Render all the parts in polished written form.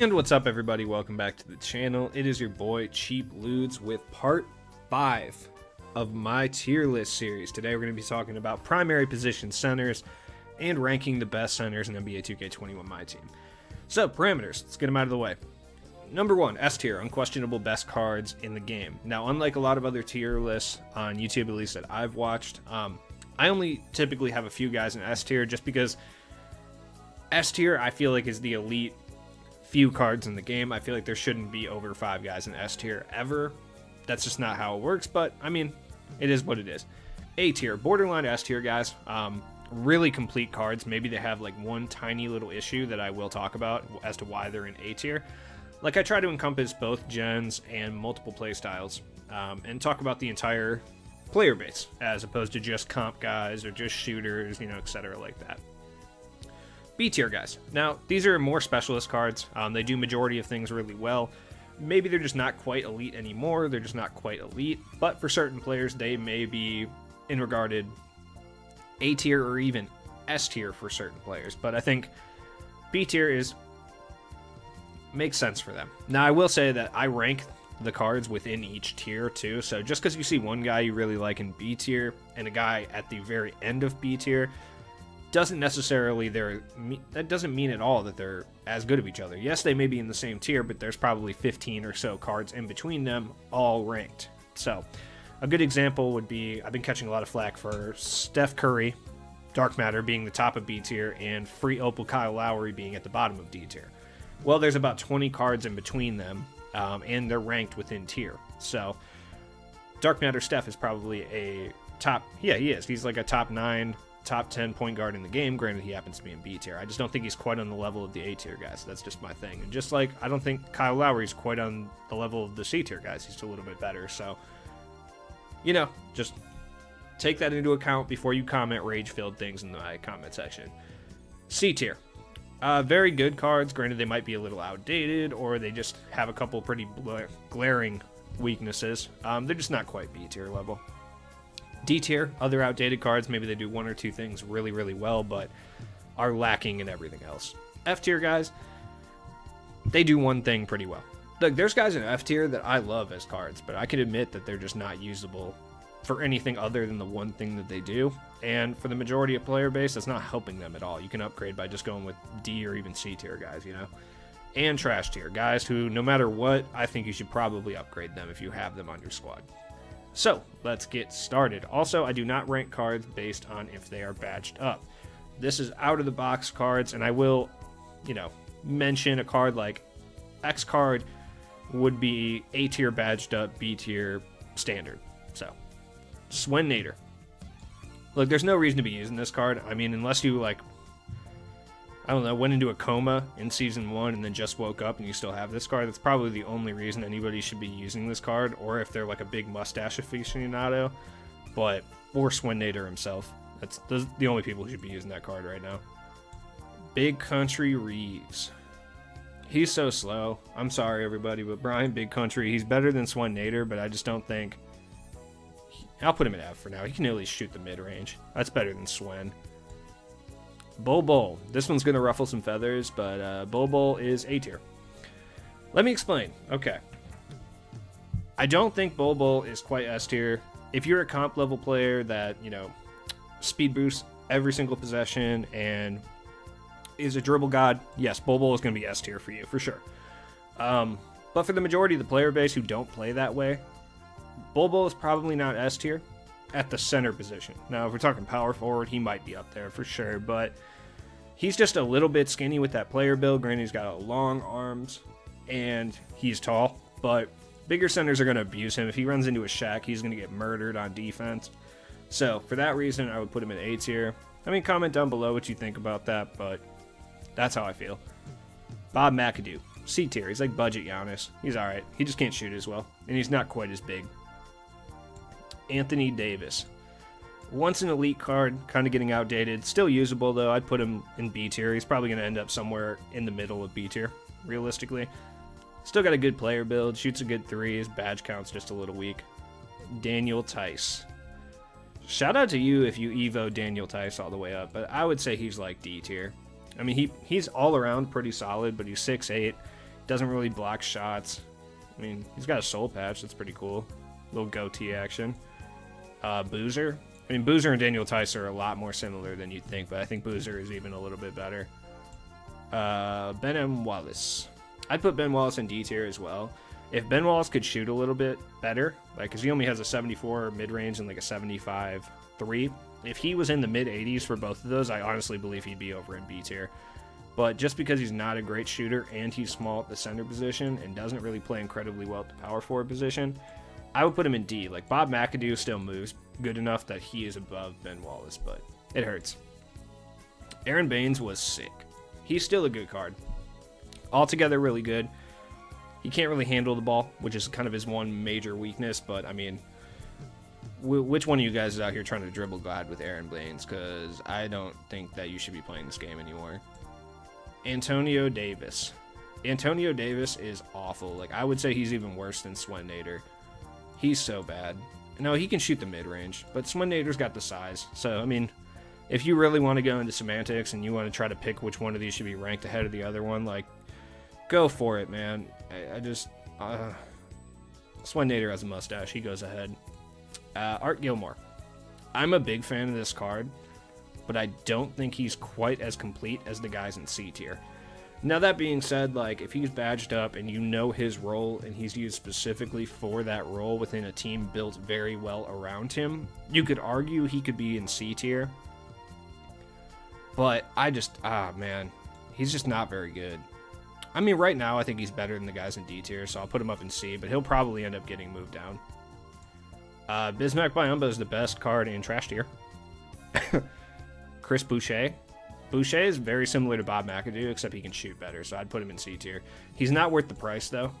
And what's up, everybody? Welcome back to the channel. It is your boy Cheap Ludes with part 5 of my tier list series. Today we're going to be talking about primary position centers and ranking the best centers in NBA 2K21 My Team. So, parameters, let's get them out of the way. Number 1, S tier, unquestionable best cards in the game. Now, unlike a lot of other tier lists on YouTube, at least that I've watched, I only typically have a few guys in S tier just because S tier I feel like is the elite few cards in the game. I feel like there shouldn't be over 5 guys in S tier ever. That's just not how it works, but I mean, it is what it is. A tier, borderline S tier guys. Really complete cards. Maybe they have like one tiny little issue that I will talk about as to why they're in A tier. Like, I try to encompass both gens and multiple playstyles, and talk about the entire player base as opposed to just comp guys or just shooters, you know, etc. like that. B tier guys. Now, these are more specialist cards. They do majority of things really well. Maybe they're just not quite elite anymore. They're just not quite elite. But for certain players, they may be in regarded A tier or even S tier for certain players. But I think B tier makes sense for them. Now, I will say that I rank the cards within each tier too. So just because you see one guy you really like in B tier and a guy at the very end of B tier, doesn't necessarily that doesn't mean at all that they're as good of each other. Yes, they may be in the same tier, but there's probably 15 or so cards in between them, all ranked. So a good example would be, I've been catching a lot of flack for Steph Curry, Dark Matter being the top of B tier, and Free Opal Kyle Lowry being at the bottom of D tier. Well, there's about 20 cards in between them, and they're ranked within tier. So Dark Matter Steph is probably a top, yeah, he is. He's like a top 9, top 10 point guard in the game. Granted, he happens to be in B tier. I just don't think he's quite on the level of the A tier guys. That's just my thing. And just like I don't think Kyle Lowry's quite on the level of the C tier guys. He's a little bit better. So, you know, just take that into account before you comment rage-filled things in the comment section. C tier. Very good cards. Granted, they might be a little outdated, or they just have a couple pretty glaring weaknesses. They're just not quite B tier level. D tier, other outdated cards, maybe they do one or two things really, really well, but are lacking in everything else. F tier guys, they do one thing pretty well. Look, there's guys in F tier that I love as cards, but I can admit that they're just not usable for anything other than the one thing that they do. And for the majority of player base, that's not helping them at all. You can upgrade by just going with D or even C tier guys, you know? And trash tier, guys who, no matter what, I think you should probably upgrade them if you have them on your squad. So, let's get started. Also, I do not rank cards based on if they are badged up. This is out-of-the-box cards, and I will, you know, mention a card like X card would be A tier badged up, B tier standard. So, Swenator. Look, there's no reason to be using this card. I mean, unless you, like, I don't know, went into a coma in Season 1 and then just woke up and you still have this card. That's probably the only reason anybody should be using this card, or if they're like a big mustache aficionado, or Swenator himself. That's the only people who should be using that card right now. Big Country Reeves. He's so slow. I'm sorry, everybody, but Brian Big Country, he's better than Swenator, but I just don't think... I'll put him at F for now. He can at least shoot the mid-range. That's better than Swen. Bol. This one's going to ruffle some feathers, but Bol is A tier. Let me explain. Okay. I don't think Bol is quite S tier. If you're a comp level player that, you know, speed boosts every single possession and is a dribble god, yes, Bol is going to be S tier for you, for sure. But for the majority of the player base who don't play that way, Bol is probably not S tier at the center position. Now, if we're talking power forward, he might be up there for sure, but he's just a little bit skinny with that player build. Granted, he's got long arms, and he's tall, but bigger centers are going to abuse him. If he runs into a Shaq, he's going to get murdered on defense. So, for that reason, I would put him in A tier. I mean, comment down below what you think about that, but that's how I feel. Bob McAdoo, C tier. He's like budget Giannis. He's alright. He just can't shoot as well, and he's not quite as big. Anthony Davis. Once an elite card, kind of getting outdated. Still usable, though. I'd put him in B tier. He's probably going to end up somewhere in the middle of B tier, realistically. Still got a good player build. Shoots a good three. His badge count's just a little weak. Daniel Tice. Shout out to you if you Evo Daniel Tice all the way up, but I would say he's like D tier. I mean, he's all around pretty solid, but he's 6'8". Doesn't really block shots. I mean, he's got a soul patch. That's pretty cool. Little goatee action. Boozer. I mean, Boozer and Daniel Tice are a lot more similar than you'd think, but I think Boozer is even a little bit better. Venom Wallace. I'd put Ben Wallace in D tier as well. If Ben Wallace could shoot a little bit better, like, because he only has a 74 mid-range and like a 75 3. If he was in the mid-80s for both of those, I honestly believe he'd be over in B tier. But just because he's not a great shooter and he's small at the center position and doesn't really play incredibly well at the power forward position, I would put him in D. Like, Bob McAdoo still moves good enough that he is above Ben Wallace, but it hurts. Aaron Baines was sick. He's still a good card. Altogether really good. He can't really handle the ball, which is kind of his one major weakness, but I mean, which one of you guys is out here trying to dribble glide with Aaron Baines? Because I don't think that you should be playing this game anymore. Antonio Davis. Antonio Davis is awful. Like, I would say he's even worse than Swenator. He's so bad. No, he can shoot the mid-range, but Swenator's got the size. So, I mean, if you really want to go into semantics and you want to try to pick which one of these should be ranked ahead of the other one, like, go for it, man. I just... Swenator has a mustache. He goes ahead. Art Gilmore. I'm a big fan of this card, but I don't think he's quite as complete as the guys in C tier. Now, that being said, like, if he's badged up and you know his role and he's used specifically for that role within a team built very well around him, you could argue he could be in C tier. But I just, man, he's just not very good. I mean, right now, I think he's better than the guys in D tier, so I'll put him up in C, but he'll probably end up getting moved down. Bismarck Byumba is the best card in trash tier. Chris Boucher. Boucher is very similar to Bob McAdoo, except he can shoot better, so I'd put him in C tier. He's not worth the price, though.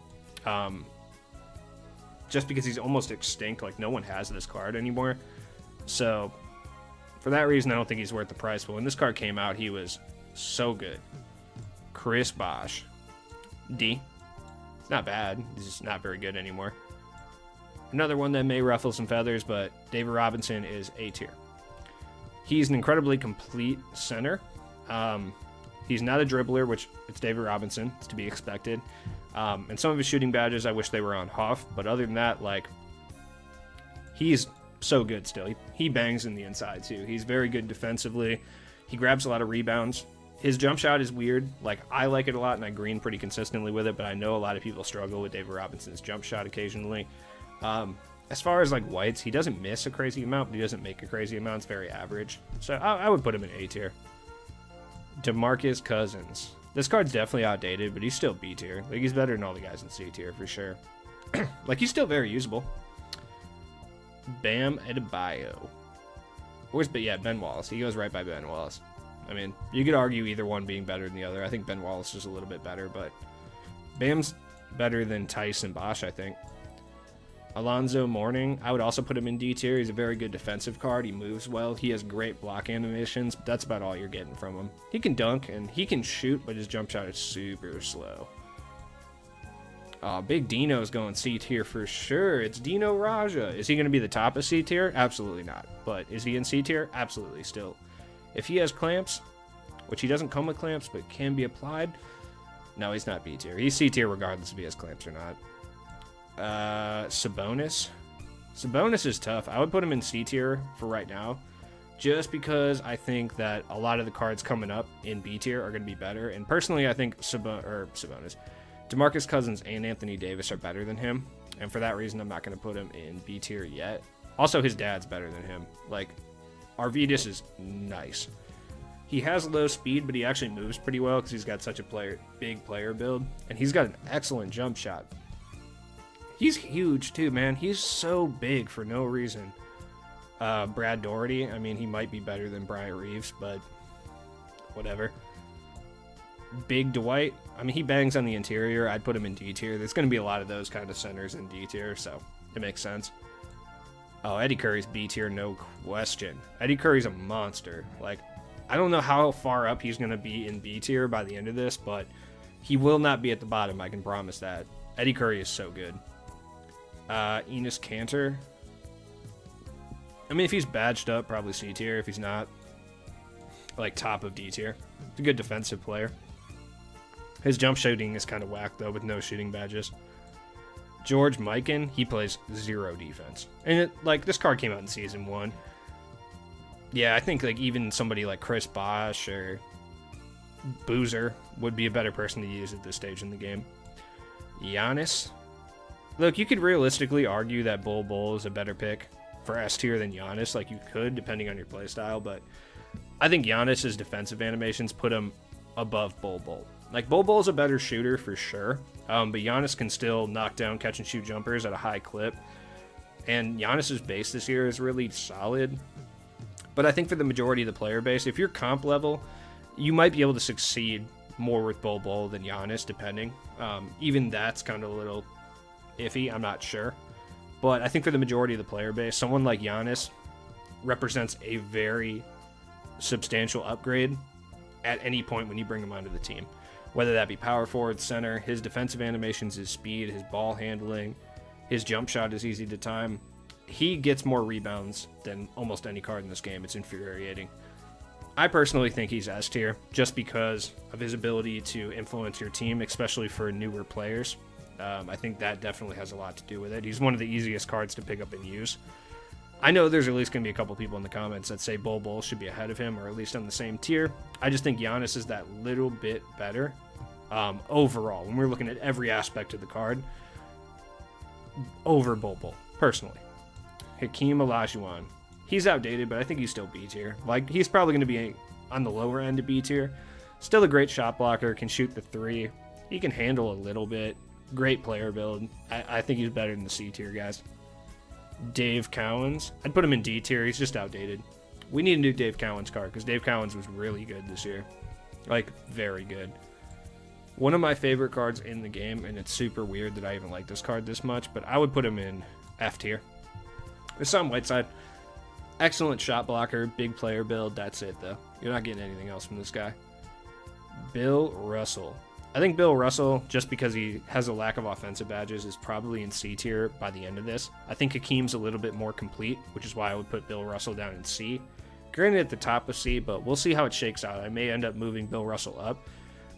Just because he's almost extinct, like, no one has this card anymore. So, for that reason, I don't think he's worth the price. But when this card came out, he was so good. Chris Bosh. D. It's not bad. He's just not very good anymore. Another one that may ruffle some feathers, but David Robinson is A tier. He's an incredibly complete center. He's not a dribbler, which it's David Robinson. It's to be expected. And some of his shooting badges, I wish they were on Huff. But other than that, like, he's so good still. He bangs in the inside, too. He's very good defensively. He grabs a lot of rebounds. His jump shot is weird. Like, I like it a lot, and I green pretty consistently with it. But I know a lot of people struggle with David Robinson's jump shot occasionally. As far as, like, whites, he doesn't miss a crazy amount, but he doesn't make a crazy amount. It's very average. So I would put him in A tier. Demarcus Cousins. This card's definitely outdated, but he's still B tier. Like, he's better than all the guys in C tier, for sure. Like, he's still very usable. Bam Adebayo. Yeah, Ben Wallace. He goes right by Ben Wallace. I mean, you could argue either one being better than the other. I think Ben Wallace is a little bit better, but Bam's better than Tice and Bosch, I think. Alonzo Mourning, I would also put him in D tier. He's a very good defensive card. He moves well. He has great block animations, but that's about all you're getting from him. He can dunk, and he can shoot, but his jump shot is super slow. Big Dino's going C tier for sure. It's Dino Raja. Is he going to be the top of C tier? Absolutely not. But is he in C tier? Absolutely still. If he has clamps, which he doesn't come with clamps, but can be applied, no, he's not B tier. He's C tier regardless if he has clamps or not. Sabonis. Sabonis is tough. I would put him in C tier for right now, just because I think that a lot of the cards coming up in B tier are going to be better. And personally, I think Sabonis, Demarcus Cousins and Anthony Davis are better than him. And for that reason, I'm not going to put him in B tier yet. Also, his dad's better than him. Like, Arvidas is nice. He has low speed, but he actually moves pretty well because he's got such a big player build. And he's got an excellent jump shot. He's huge, too, man. He's so big for no reason. Brad Doherty, I mean, he might be better than Bryant Reeves, but whatever. Big Dwight, I mean, he bangs on the interior. I'd put him in D tier. There's going to be a lot of those kind of centers in D tier, so it makes sense. Oh, Eddie Curry's B tier, no question. Eddie Curry's a monster. Like, I don't know how far up he's going to be in B tier by the end of this, but he will not be at the bottom, I can promise that. Eddie Curry is so good. Enes Kanter. I mean, if he's badged up, probably C tier. If he's not, like, top of D tier. He's a good defensive player. His jump shooting is kind of whack, though, with no shooting badges. George Mikan, he plays 0 defense. And, this card came out in Season 1. Yeah, I think, even somebody like Chris Bosh or Boozer would be a better person to use at this stage in the game. Giannis. Look, you could realistically argue that Bull is a better pick for S tier than Giannis. You could, depending on your playstyle, but I think Giannis's defensive animations put him above Bull. Bull is a better shooter for sure, but Giannis can still knock down catch and shoot jumpers at a high clip. And Giannis's base this year is really solid. But I think for the majority of the player base, if you're comp level, you might be able to succeed more with Bull than Giannis, depending. Even that's kind of a little iffy, I'm not sure. But I think for the majority of the player base, someone like Giannis represents a very substantial upgrade at any point when you bring him onto the team. Whether that be power forward, center, his defensive animations, his speed, his ball handling, his jump shot is easy to time. He gets more rebounds than almost any card in this game. It's infuriating. I personally think he's S tier just because of his ability to influence your team, especially for newer players. I think that definitely has a lot to do with it. He's one of the easiest cards to pick up and use. I know there's at least going to be a couple people in the comments that say Bull should be ahead of him or at least on the same tier. I just think Giannis is that little bit better overall when we're looking at every aspect of the card over Bull, personally. Hakeem Olajuwon. He's outdated, but I think he's still B tier. He's probably going to be on the lower end of B tier. Still a great shot blocker, can shoot the 3. He can handle a little bit. Great player build. I think he's better than the C tier guys. Dave Cowens. I'd put him in D tier. He's just outdated. We need a new Dave Cowens card because Dave Cowens was really good this year. Very good. One of my favorite cards in the game, and it's super weird that I even like this card this much, but I would put him in F tier. Hassan Whiteside. Excellent shot blocker, big player build. That's it, though. You're not getting anything else from this guy. Bill Russell. I think Bill Russell, just because he has a lack of offensive badges, is probably in C tier by the end of this. I think Hakeem's a little bit more complete, which is why I would put Bill Russell down in C. Granted at the top of C, but we'll see how it shakes out. I may end up moving Bill Russell up.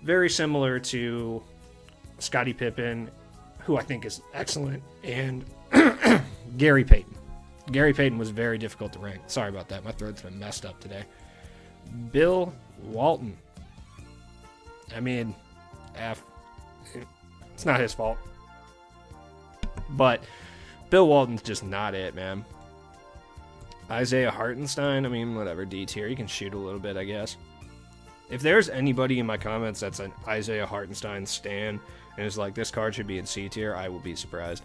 Very similar to Scottie Pippen, who I think is excellent, and Gary Payton. Gary Payton was very difficult to rank. Sorry about that. My throat's been messed up today. Bill Walton. I mean, F. It's not his fault. But Bill Walton's just not it, man. Isaiah Hartenstein, I mean, whatever, D tier. He can shoot a little bit, I guess. If there's anybody in my comments that's an Isaiah Hartenstein stan and is like, this card should be in C tier, I will be surprised.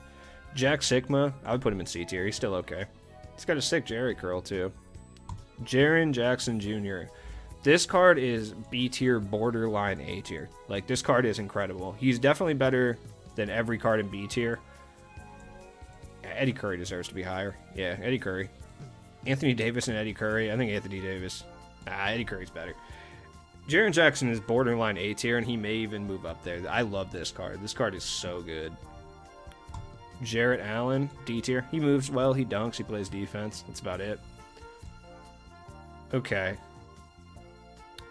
Jack Sikma, I would put him in C tier. He's still okay. He's got a sick Jerry curl, too. Jaren Jackson Jr. This card is B tier, borderline A tier. This card is incredible. He's definitely better than every card in B tier. Eddie Curry deserves to be higher. Yeah, Eddie Curry. Anthony Davis and Eddie Curry. I think Anthony Davis. Eddie Curry's better. Jaren Jackson is borderline A tier, and he may even move up there. I love this card. This card is so good. Jarrett Allen, D tier. He moves well, he dunks, he plays defense. That's about it. Okay.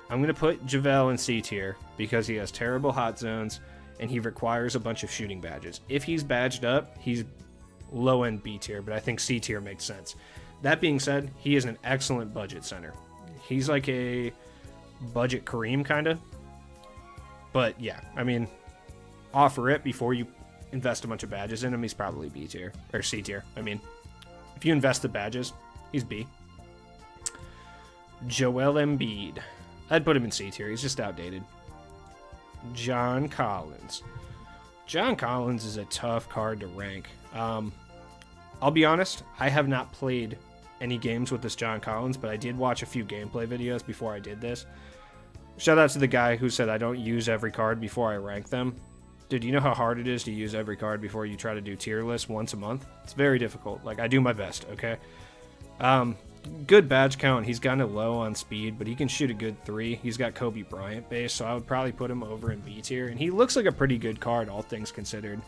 I'm going to put JaVale in C tier because he has terrible hot zones and he requires a bunch of shooting badges. If he's badged up, he's low-end B tier, but I think C tier makes sense. That being said, he is an excellent budget center. He's like a budget Kareem, kind of. But yeah, I mean, offer it before you invest a bunch of badges in him. He's probably B tier, or C tier. I mean, if you invest the badges, he's B. Joel Embiid. I'd put him in C tier. He's just outdated. John Collins. John Collins is a tough card to rank. I'll be honest, I have not played any games with this John Collins, but I did watch a few gameplay videos before I did this. Shout out to the guy who said I don't use every card before I rank them. Dude, you know how hard it is to use every card before you try to do tier lists once a month? It's very difficult. Like, I do my best, okay? Good badge count. He's kind of low on speed, but he can shoot a good 3. He's got Kobe Bryant base, so I would probably put him over in B tier. And he looks like a pretty good card, all things considered.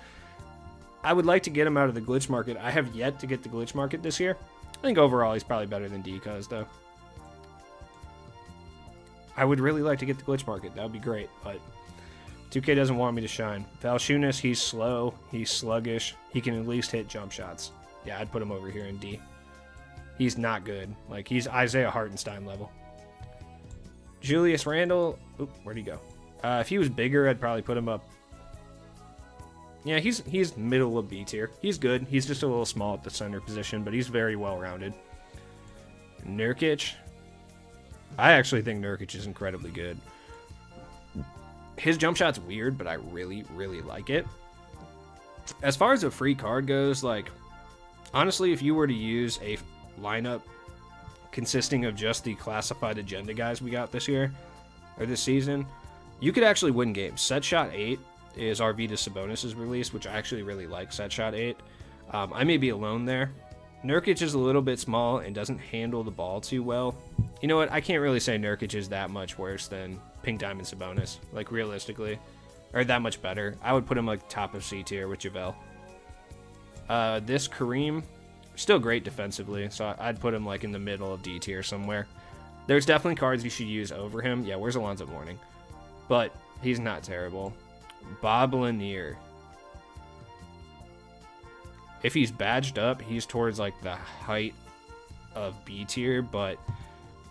I would like to get him out of the glitch market. I have yet to get the glitch market this year. I think overall he's probably better than D-Cuz, though. I would really like to get the glitch market. That would be great, but 2K doesn't want me to shine. Valanciunas, he's slow, he's sluggish, he can at least hit jump shots. Yeah, I'd put him over here in D. He's not good. Like, he's Isaiah Hartenstein level. Julius Randle, oop, where'd he go? If he was bigger, I'd probably put him up. Yeah, he's middle of B tier. He's good. He's just a little small at the center position, but he's very well-rounded. Nurkic. I actually think Nurkic is incredibly good. His jump shot's weird, but I really, really like it. As far as a free card goes, like, honestly, if you were to use a lineup consisting of just the classified agenda guys we got this year, or this season, you could actually win games. Set Shot 8 is Arvydas Sabonis' release, which I actually really like Set Shot 8. I may be alone there. Nurkic is a little bit small and doesn't handle the ball too well. You know what? I can't really say Nurkic is that much worse than Pink Diamond Sabonis, like, realistically. Or that much better. I would put him, like, top of C tier with JaVale. This Kareem, still great defensively, so I'd put him, like, in the middle of D tier somewhere. There's definitely cards you should use over him. Yeah, where's Alonzo Mourning? But he's not terrible. Bob Lanier. If he's badged up, he's towards, like, the height of B tier, but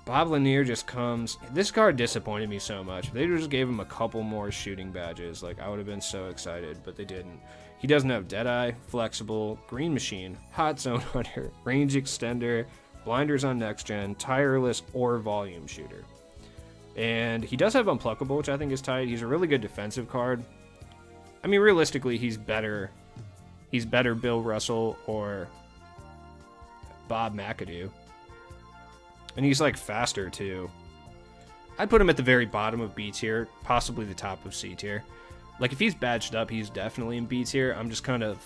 Bob Lanier just comes... This card disappointed me so much. If they just gave him a couple more shooting badges, like, I would have been so excited, but they didn't. He doesn't have Deadeye, Flexible, Green Machine, Hot Zone Hunter, Range Extender, Blinders on Next Gen, Tireless, or Volume Shooter. And he does have Unpluckable, which I think is tight. He's a really good defensive card. I mean, realistically, he's better. He's better Bill Russell or Bob McAdoo. And he's, like, faster, too. I'd put him at the very bottom of B tier, possibly the top of C tier. Like, if he's badged up, he's definitely in B tier. I'm just kind of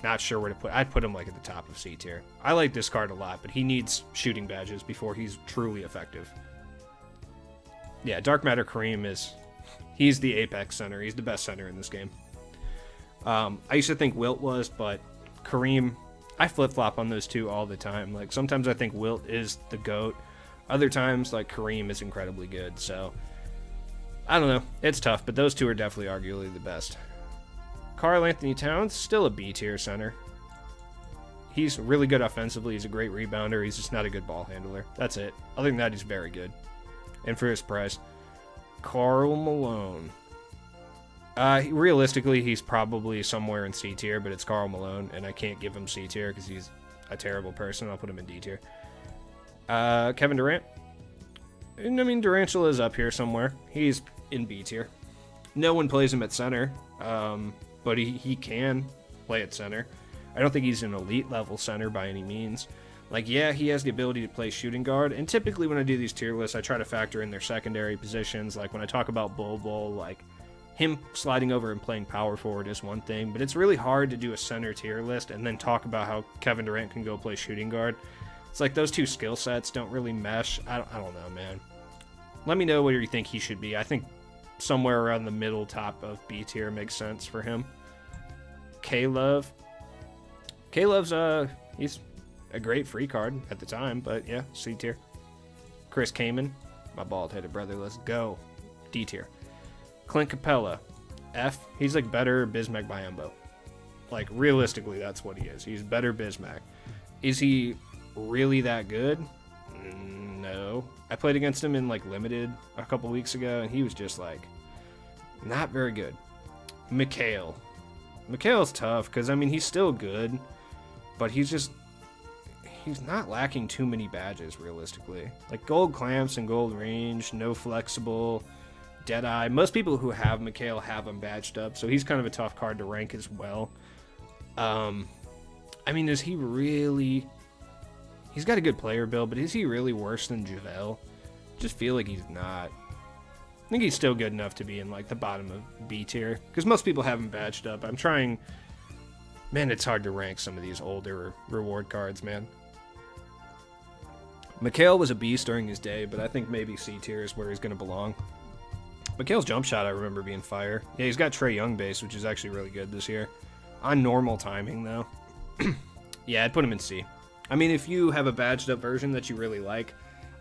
not sure where to put... I'd put him, like, at the top of C tier. I like this card a lot, but he needs shooting badges before he's truly effective. Yeah, Dark Matter Kareem is... He's the apex center. He's the best center in this game. I used to think Wilt was, but Kareem... I flip-flop on those two all the time. Like, sometimes I think Wilt is the GOAT. Other times, like, Kareem is incredibly good. So, I don't know. It's tough, but those two are definitely arguably the best. Karl Anthony Towns, still a B-tier center. He's really good offensively. He's a great rebounder. He's just not a good ball handler. That's it. Other than that, he's very good. And for his price, Karl Malone. Realistically, he's probably somewhere in C tier, but it's Karl Malone, and I can't give him C tier because he's a terrible person. I'll put him in D tier. Kevin Durant. And, I mean, Durantula is up here somewhere. He's in B tier. No one plays him at center, but he can play at center. I don't think he's an elite level center by any means. Like, yeah, he has the ability to play shooting guard, and typically when I do these tier lists, I try to factor in their secondary positions. Like, when I talk about Bol, like, him sliding over and playing power forward is one thing, but it's really hard to do a center tier list and then talk about how Kevin Durant can go play shooting guard. It's like those two skill sets don't really mesh. I don't know, man. Let me know where you think he should be. I think somewhere around the middle top of B tier makes sense for him. K-Love. K-Love's, he's a great free card at the time, but yeah, C tier. Chris Kaman, my bald-headed brother, let's go. D tier. Clint Capella, F. He's like better Bismarck Byumba. Like, realistically, that's what he is. He's better Bismack. Is he really that good? No. I played against him in, like, Limited a couple weeks ago, and he was just, like, not very good. Mikhail. Mikhail's tough, because, I mean, he's still good, but he's not lacking too many badges, realistically. Like, gold clamps and gold range, no flexible... Deadeye. Most people who have Mikhail have him badged up, so he's kind of a tough card to rank as well. I mean, is he really... He's got a good player build, but is he really worse than JaVale? Just feel like he's not. I think he's still good enough to be in, like, the bottom of B tier, because most people have him badged up. I'm trying... Man, it's hard to rank some of these older reward cards, man. Mikhail was a beast during his day, but I think maybe C tier is where he's going to belong. Mikhail's jump shot, I remember being fire. Yeah, he's got Trae Young base, which is actually really good this year. On normal timing, though. Yeah, I'd put him in C. I mean, if you have a badged up version that you really like,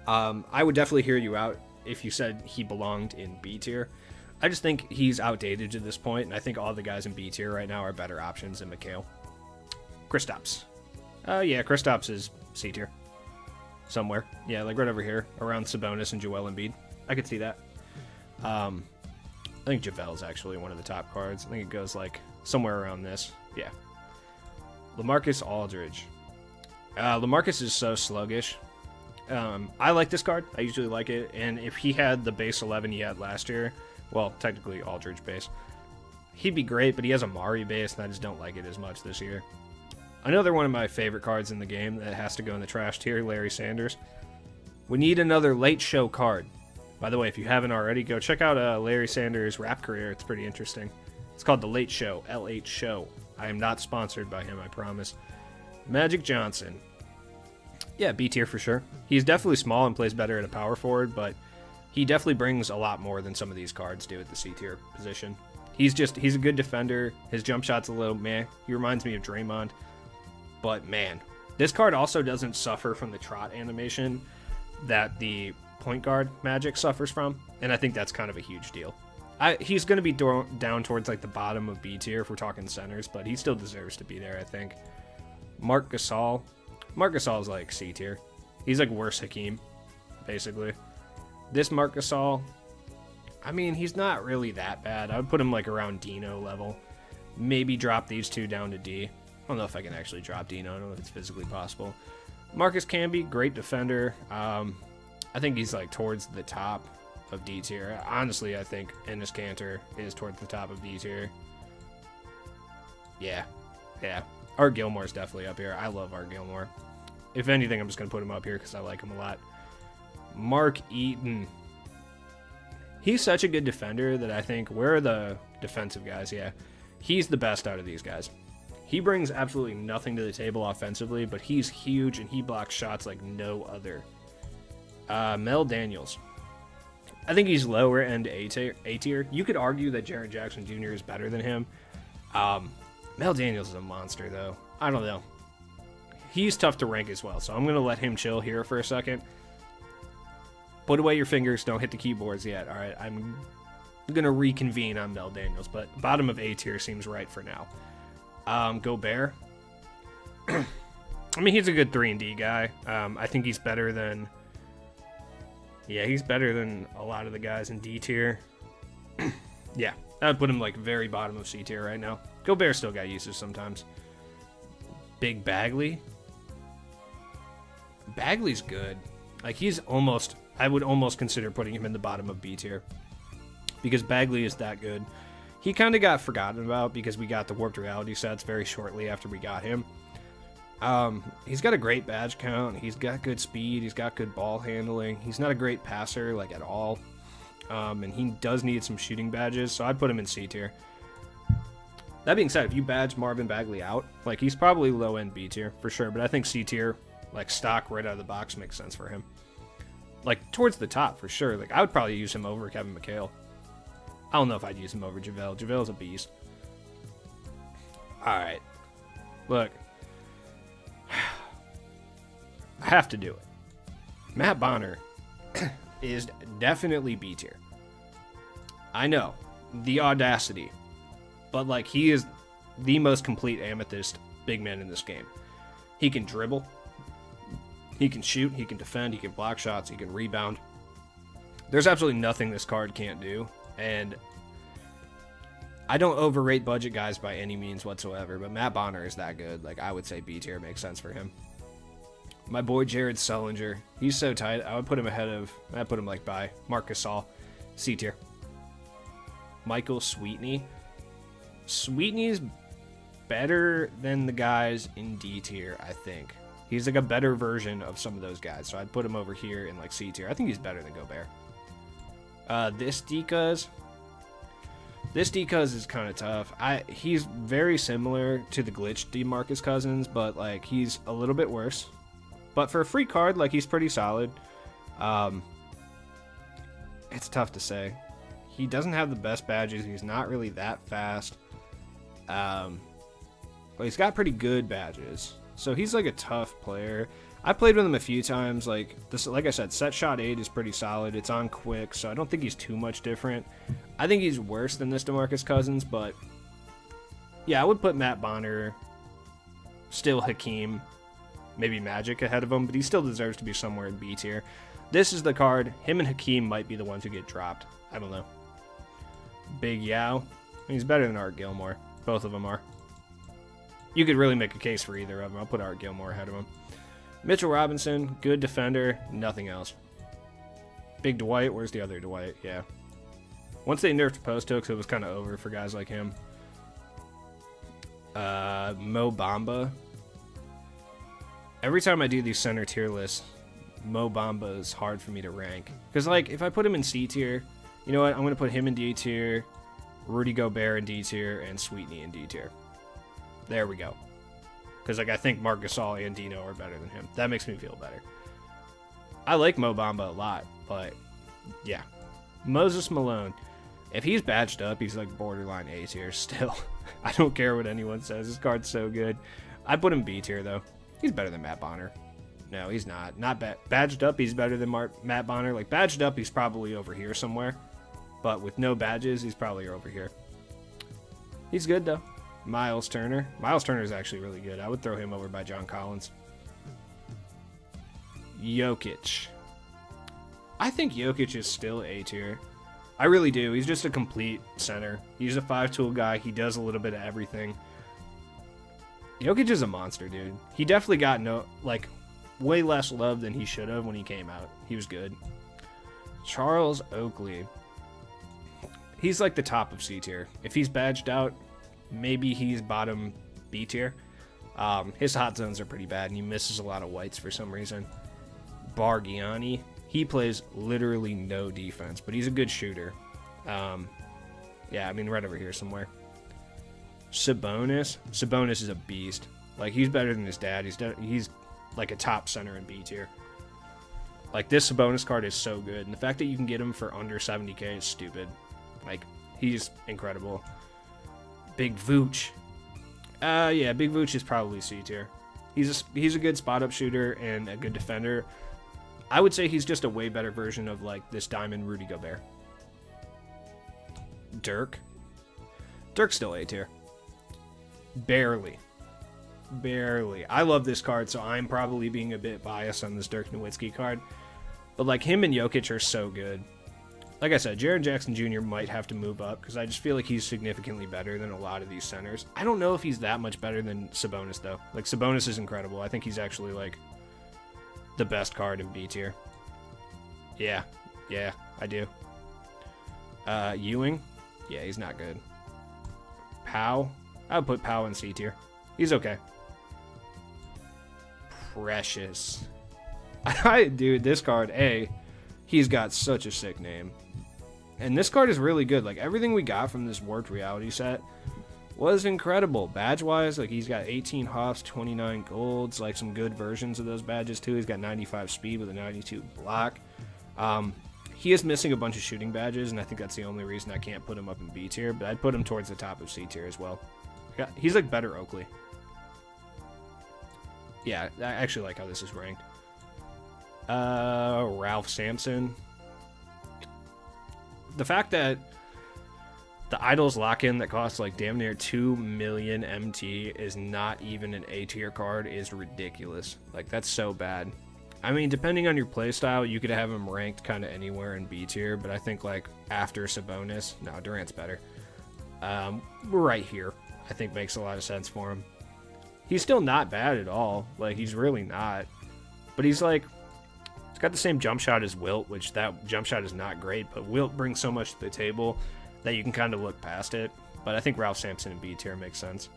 I would definitely hear you out if you said he belonged in B tier. I just think he's outdated to this point, and I think all the guys in B tier right now are better options than McHale. Kristaps. Yeah, Kristaps is C tier. Somewhere. Yeah, like right over here, around Sabonis and Joel Embiid. I could see that. I think JaVale's actually one of the top cards. I think it goes like somewhere around this. Yeah. LaMarcus Aldridge. LaMarcus is so sluggish. I like this card. I usually like it. And if he had the base 11 he had last year, well, technically Aldridge base, he'd be great, but he has a Mari base, and I just don't like it as much this year. Another one of my favorite cards in the game that has to go in the trash tier, Larry Sanders. We need another late show card. By the way, if you haven't already, go check out Larry Sanders' rap career. It's pretty interesting. It's called The Late Show, LH Show. I am not sponsored by him, I promise. Magic Johnson. Yeah, B tier for sure. He's definitely small and plays better at a power forward, but he definitely brings a lot more than some of these cards do at the C tier position. He's a good defender. His jump shot's a little meh. He reminds me of Draymond. But man, this card also doesn't suffer from the trot animation that the point guard Magic suffers from, and I think that's kind of a huge deal. He's going to be down towards like the bottom of B tier if we're talking centers, but he still deserves to be there, I think. Marc Gasol. Marc Gasol is like C tier. He's like worse Hakeem, basically. This Marc Gasol, I mean, he's not really that bad. I would put him like around Dino level. Maybe drop these two down to D. I don't know if I can actually drop Dino. I don't know if it's physically possible. Marcus Camby, great defender. I think he's like towards the top of D tier. Honestly, I think Enes Kanter is towards the top of D tier. Yeah. Art Gilmore's definitely up here. I love Art Gilmore. If anything, I'm just going to put him up here because I like him a lot. Mark Eaton. He's such a good defender that I think, where are the defensive guys? Yeah, he's the best out of these guys. He brings absolutely nothing to the table offensively, but he's huge and he blocks shots like no other. Mel Daniels. I think he's lower end A tier. You could argue that Jaren Jackson Jr. is better than him. Mel Daniels is a monster, though. I don't know. He's tough to rank as well, so I'm going to let him chill here for a second. Put away your fingers. Don't hit the keyboards yet. All right, I'm going to reconvene on Mel Daniels, but bottom of A tier seems right for now. Gobert. I mean, he's a good 3-and-D guy. I think he's better than... Yeah, he's better than a lot of the guys in D tier. Yeah, I would put him like very bottom of C tier right now. Gobert still got uses sometimes. Big Bagley. Bagley's good. Like, he's almost... I would almost consider putting him in the bottom of B tier. Because Bagley is that good. He kind of got forgotten about because we got the Warped Reality sets very shortly after we got him. He's got a great badge count. He's got good speed. He's got good ball handling. He's not a great passer, like, at all. And he does need some shooting badges, so I'd put him in C tier. That being said, if you badge Marvin Bagley out, like, he's probably low-end B tier, for sure. But I think C tier, like, stock right out of the box makes sense for him. Like, towards the top, for sure. Like, I would probably use him over Kevin McHale. I don't know if I'd use him over JaVale. JaVale's a beast. Alright. Look. I have to do it. Matt Bonner is definitely B tier. I know. The audacity. But, like, he is the most complete amethyst big man in this game. He can dribble. He can shoot. He can defend. He can block shots. He can rebound. There's absolutely nothing this card can't do. And I don't overrate budget guys by any means whatsoever, but Matt Bonner is that good. Like, I would say B tier makes sense for him. My boy Jared Sullinger, he's so tight. I would put him ahead of, I'd put him like by Marc Gasol, C tier. Michael Sweetney. Sweetney's better than the guys in D tier, I think. He's like a better version of some of those guys, so I'd put him over here in like C tier. I think he's better than Gobert. This Decuz is kind of tough. He's very similar to the glitched Demarcus Cousins, but like he's a little bit worse. But for a free card, like he's pretty solid. It's tough to say. He doesn't have the best badges. He's not really that fast. But he's got pretty good badges. So he's like a tough player. I played with him a few times. Like I said, set shot 8 is pretty solid. It's on quick, so I don't think he's too much different. I think he's worse than this Demarcus Cousins, but yeah, I would put Matt Bonner, still Hakeem, maybe Magic ahead of him, but he still deserves to be somewhere in B tier. This is the card. Him and Hakeem might be the ones who get dropped. I don't know. Big Yao. He's better than Art Gilmore. Both of them are. You could really make a case for either of them. I'll put Art Gilmore ahead of him. Mitchell Robinson, good defender, nothing else. Big Dwight, where's the other Dwight? Yeah. Once they nerfed post hooks, it was kind of over for guys like him. Mo Bamba. Every time I do these center tier lists, Mo Bamba is hard for me to rank. Because, like, if I put him in C tier, you know what? I'm going to put him in D tier, Rudy Gobert in D tier, and Sweetney in D tier. There we go. Because, like, I think Marc Gasol and Dino are better than him. That makes me feel better. I like Mo Bamba a lot, but, yeah. Moses Malone. If he's badged up, he's, like, borderline A tier still. I don't care what anyone says. This card's so good. I put him B tier, though. He's better than Matt Bonner. No, he's not. Not badged up, he's better than Matt Bonner. Like, badged up, he's probably over here somewhere. But with no badges, he's probably over here. He's good, though. Miles Turner. Miles Turner is actually really good. I would throw him over by John Collins. Jokic. I think Jokic is still A tier. I really do. He's just a complete center. He's a 5-tool guy. He does a little bit of everything. Jokic is a monster, dude. He definitely got way less love than he should have when he came out. He was good. Charles Oakley. He's like the top of C tier. If he's badged out, maybe he's bottom B tier. His hot zones are pretty bad, and he misses a lot of whites for some reason. Bargiani. He plays literally no defense, but he's a good shooter. Yeah, I mean, right over here somewhere. Sabonis. Sabonis is a beast. Like, he's better than his dad. He's like a top center in B tier. Like, this Sabonis card is so good, and the fact that you can get him for under 70k is stupid. Like, he's incredible. Big Vooch. Yeah, Big Vooch is probably C tier. He's a good spot-up shooter and a good defender. I would say he's just a way better version of, like, this Diamond Rudy Gobert. Dirk. Dirk's still A tier. Barely. Barely. I love this card, so I'm probably being a bit biased on this Dirk Nowitzki card. But, like, him and Jokic are so good. Like I said, Jaren Jackson Jr. might have to move up, because I just feel like he's significantly better than a lot of these centers. I don't know if he's that much better than Sabonis, though. Like, Sabonis is incredible. I think he's actually, like, the best card in B tier. Yeah, I do. Ewing? Yeah, he's not good. Powell? I would put Powell in C tier. He's okay. Precious. Dude, this card, he's got such a sick name. And this card is really good. Like, everything we got from this Warped Reality set was incredible. Badge-wise, like, he's got 18 hops, 29 golds, like, some good versions of those badges, too. He's got 95 speed with a 92 block. He is missing a bunch of shooting badges, and I think that's the only reason I can't put him up in B tier, but I'd put him towards the top of C tier as well. Yeah, he's, like, better Oakley. Yeah, I actually like how this is ranked. Ralph Sampson. The fact that the Idols lock-in that costs like damn near 2 million MT is not even an A tier card is ridiculous. Like, that's so bad. I mean, depending on your playstyle, you could have him ranked kind of anywhere in B tier, but I think, like, after Sabonis, no, Durant's better. Right here, I think makes a lot of sense for him. He's still not bad at all. Like, he's really not. But he's, like, he's got the same jump shot as Wilt, which that jump shot is not great, but Wilt brings so much to the table that you can kind of look past it. But I think Ralph Sampson in B tier makes sense.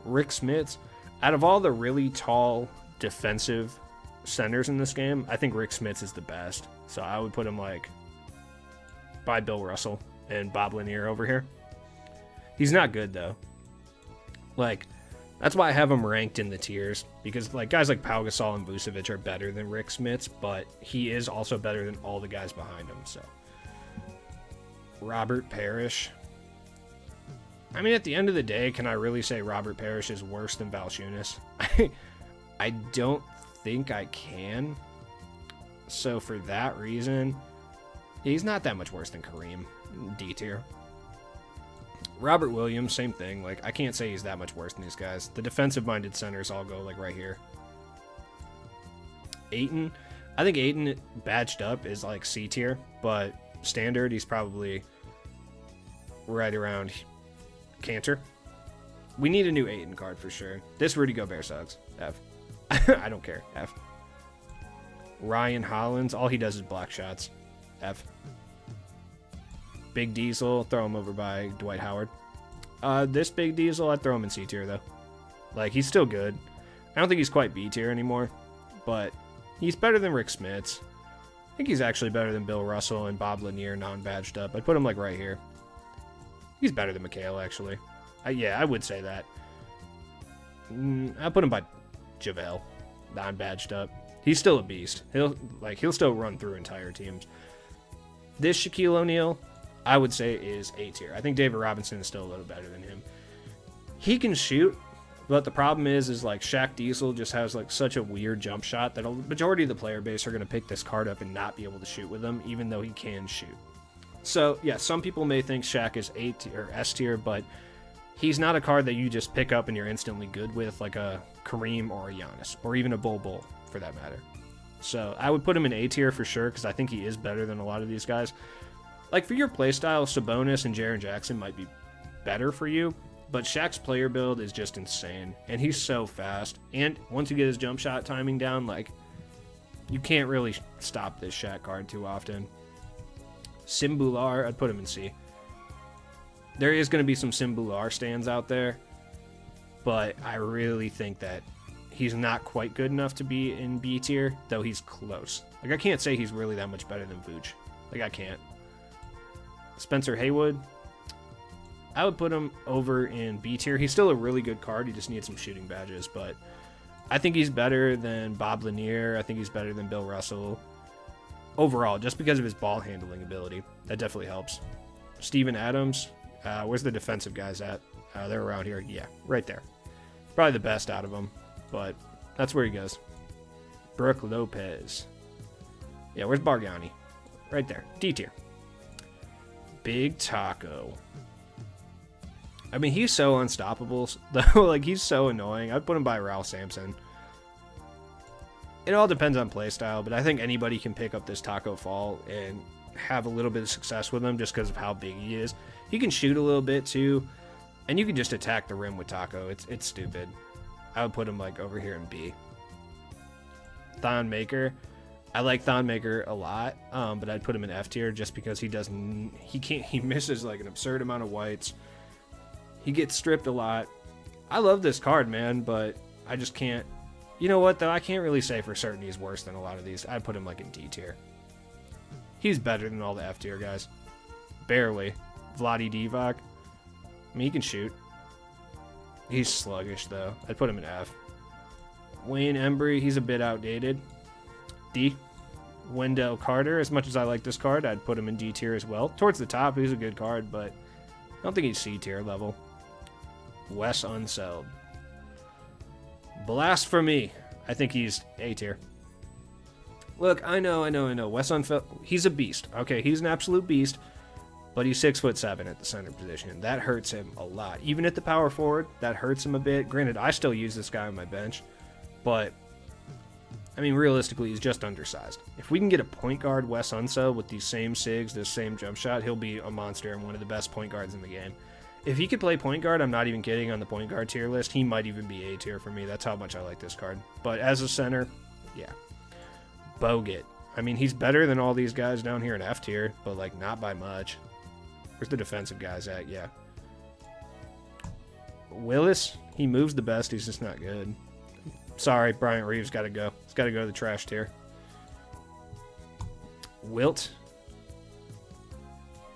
Rick Smits. Out of all the really tall defensive centers in this game, I think Rick Smits is the best. So I would put him, like, by Bill Russell and Bob Lanier over here. He's not good, though. Like, that's why I have him ranked in the tiers, because, like, guys like Pau Gasol and Vucevic are better than Rick Smits, but he is also better than all the guys behind him, so. Robert Parish. I mean, at the end of the day, can I really say Robert Parish is worse than Valanciunas? I don't think I can. So for that reason, he's not that much worse than Kareem, D tier. Robert Williams, same thing. Like, I can't say he's that much worse than these guys. The defensive-minded centers all go, like, right here. Ayton, I think Ayton badged up is, like, C tier, but standard, he's probably right around Cantor. We need a new Ayton card for sure. This Rudy Gobert sucks. F. I don't care. F. Ryan Hollins, all he does is block shots. F. Big Diesel, throw him over by Dwight Howard. This Big Diesel, I'd throw him in C tier though. Like, he's still good. I don't think he's quite B tier anymore, but he's better than Rick Smits. I think he's actually better than Bill Russell and Bob Lanier non-badged up. I'd put him like right here. He's better than McHale actually. Yeah, I would say that. I'll put him by JaVale, non-badged up. He's still a beast. He'll still run through entire teams. This Shaquille O'Neal, I would say, is A tier. I think David Robinson is still a little better than him. He can shoot, but the problem is like Shaq Diesel just has like such a weird jump shot that a majority of the player base are going to pick this card up and not be able to shoot with him, even though he can shoot. So yeah, some people may think Shaq is A tier or S tier, but he's not a card that you just pick up and you're instantly good with, like a Kareem or a Giannis, or even a Bull for that matter. So I would put him in A tier for sure, because I think he is better than a lot of these guys. Like, for your playstyle, Sabonis and Jaren Jackson might be better for you, but Shaq's player build is just insane, and he's so fast. And once you get his jump shot timing down, like, you can't really stop this Shaq card too often. Simbular, I'd put him in C. There is going to be some Simbular stands out there, but I really think that he's not quite good enough to be in B tier, though he's close. Like, I can't say he's really that much better than Vooch. Like, I can't. Spencer Haywood, I would put him over in B tier. He's still a really good card. He just needs some shooting badges, but I think he's better than Bob Lanier. I think he's better than Bill Russell. Overall, just because of his ball handling ability. That definitely helps. Steven Adams, where's the defensive guys at? They're around here. Yeah, right there. Probably the best out of them, but that's where he goes. Brooke Lopez. Yeah, where's Bargnani? Right there. D tier. Big Taco. I mean, he's so unstoppable, though. Like, he's so annoying. I'd put him by Ralph Sampson. It all depends on playstyle, but I think anybody can pick up this Taco Fall and have a little bit of success with him just because of how big he is. He can shoot a little bit, too, and you can just attack the rim with Taco. It's stupid. I would put him, like, over here in B. Thon Maker. I like Thon Maker a lot, but I'd put him in F tier just because he misses like an absurd amount of whites. He gets stripped a lot. I love this card, man, but I just can't. You know what, though? I can't really say for certain he's worse than a lot of these. I'd put him like in D tier. He's better than all the F tier guys. Barely. Vlade Divac. I mean, he can shoot. He's sluggish, though. I'd put him in F. Wayne Embry, he's a bit outdated. D. Wendell Carter, as much as I like this card, I'd put him in D tier as well. Towards the top, he's a good card, but I don't think he's C tier level. Wes Unseld. Blasphemy. I think he's A tier. Look, I know. Wes Unseld, he's a beast. Okay, he's an absolute beast, but he's 6'7" at the center position. That hurts him a lot. Even at the power forward, that hurts him a bit. Granted, I still use this guy on my bench, but I mean, realistically, he's just undersized. If we can get a point guard, Wes Unseld, with these same SIGs, this same jump shot, he'll be a monster and one of the best point guards in the game. If he could play point guard, I'm not even kidding, on the point guard tier list, he might even be A tier for me. That's how much I like this card. But as a center, yeah. Bogut. I mean, he's better than all these guys down here in F tier, but, like, not by much. Where's the defensive guys at? Yeah. Willis, he moves the best, he's just not good. Sorry, Bryant Reeves got to go. He's got to go to the trash tier. Wilt.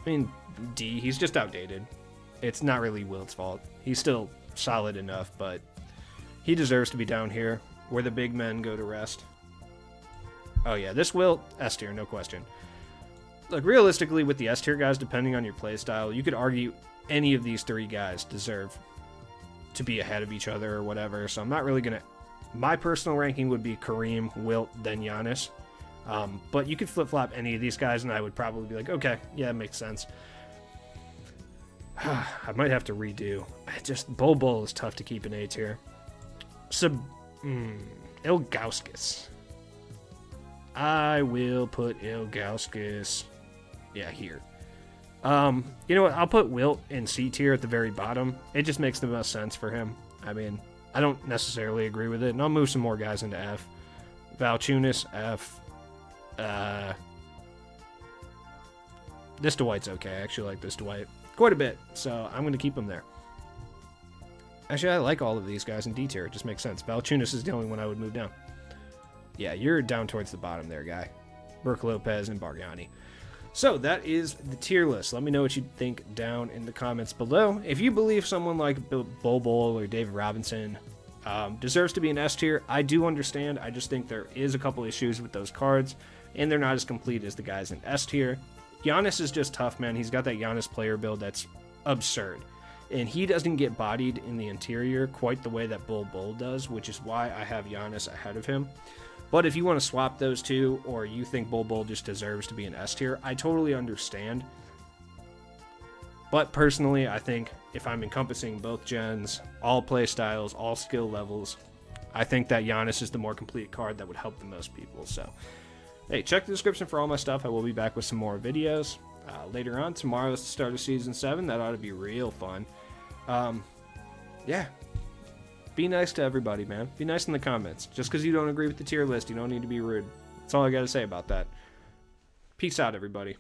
I mean, D. He's just outdated. It's not really Wilt's fault. He's still solid enough, but he deserves to be down here where the big men go to rest. Oh, yeah. This Wilt, S tier, no question. Look, realistically, with the S tier guys, depending on your playstyle, you could argue any of these three guys deserve to be ahead of each other or whatever, so I'm not really going to My personal ranking would be Kareem, Wilt, then Giannis. But you could flip-flop any of these guys, and I would probably be like, okay, yeah, it makes sense. I might have to redo. Bol is tough to keep in A tier. Ilgauskas. I will put Ilgauskas, yeah, here. You know what? I'll put Wilt in C tier at the very bottom. It just makes the most sense for him. I mean, I don't necessarily agree with it, and I'll move some more guys into F. Valanciunas, F. This Dwight's okay. I actually like this Dwight quite a bit, so I'm going to keep him there. Actually, I like all of these guys in D tier. It just makes sense. Valanciunas is the only one I would move down. Yeah, you're down towards the bottom there, guy. Burke Lopez and Bargnani. So that is the tier list. Let me know what you think down in the comments below. If you believe someone like Bol or David Robinson deserves to be an S tier, I do understand. I just think there is a couple issues with those cards, and they're not as complete as the guys in S tier. Giannis is just tough, man. He's got that Giannis player build that's absurd. And he doesn't get bodied in the interior quite the way that Bol does, which is why I have Giannis ahead of him. But if you want to swap those two, or you think Bol just deserves to be an S tier, I totally understand. But personally, I think if I'm encompassing both gens, all play styles, all skill levels, I think that Giannis is the more complete card that would help the most people. So, hey, check the description for all my stuff. I will be back with some more videos later on. Tomorrow is the start of Season 7. That ought to be real fun. Yeah. Be nice to everybody, man. Be nice in the comments. Just because you don't agree with the tier list, you don't need to be rude. That's all I got to say about that. Peace out, everybody.